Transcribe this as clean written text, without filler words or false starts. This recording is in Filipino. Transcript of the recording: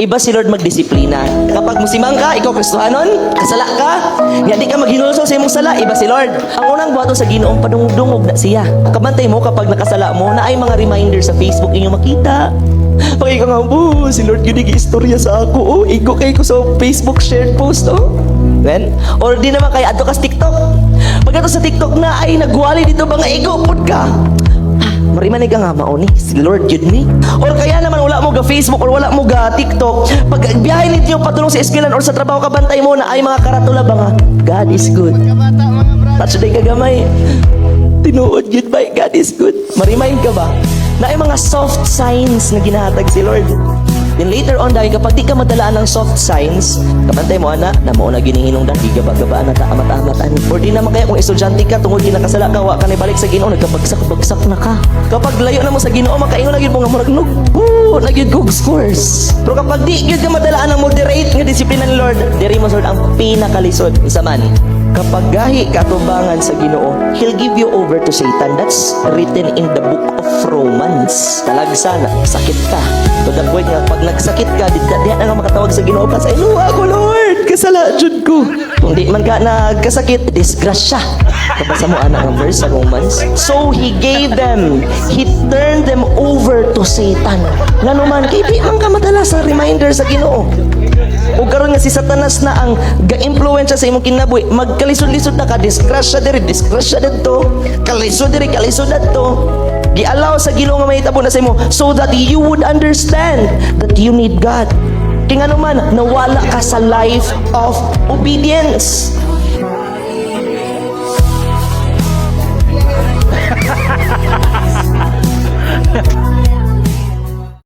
Iba si Lord magdisiplina. Kapag musimang ka, ikaw Kristohanon, kasala ka, nga di ka maghinulso sa imong sala, iba si Lord. Ang unang buhaton sa Ginoong padungog na siya. Kabantay mo kapag nakasala mo, na ay mga reminder sa Facebook inyong makita. Pag ikaw nga, si Lord yun istorya sa ako, igo kay ko sa Facebook shared post, Then, or di naman kaya ato ka sa TikTok. Pag ato sa TikTok na ay nagwali dito ba nga igo pod ka. Marimanig ka nga mauni, si Lord yun ni. Or kaya naman wala mo ga Facebook or wala mo ga TikTok. Pag biyahe ninyo patulong sa eskwelahan or sa trabaho kabantay mo na ay mga karatula ba nga, God is good. Touch day kagamay. Tinuod yun ba, God is good. Marimayin ka ba? Na ay mga soft signs na ginahatag si Lord. Then later on, dahil kapag di ka madalaan ng soft signs, kabantay mo ana, na mo na ginihinungdan, di ka ba na kaamat-amatan. Or di naman kaya kung estudyante ka, tungod di nakasala ka, wa ka na balik sa Ginoo, nagkabagsak-bagsak na ka. Kapag layo na mo sa Ginoo, makaingon lagi mo nga murag lagi good scores. Pero kapag di yun ka madalaan ng moderate nga disiplina ni Lord, diri mo Lord ang pinakalisod sa man. Kapag gahi katubangan sa Ginoo, He'll give you over to Satan. That's written in the book of Romans. Talagsa na, sakit ka. To the point nga, pag nagsakit ka, di na nga makatawag sa Ginoo pa sa inuwa ko, Lord, kasala jud ko. Kung di man ka nagkasakit, disgrasya. Kabasa mo anak ang verse sa Romans. So He gave them, He turned them over to Satan. Nga naman, kay di man ka madala sa reminder sa Ginoo. O karon nga si Satanas na ang ga-influensya sa imong kinabuhi, magkalisod-lisod na ka, disgrasya dito, kalisod dito. Gialaw sa Ginoo nga mahitabo na sa imo so that you would understand that you need God. Kaya nga naman, nawala ka sa life of obedience.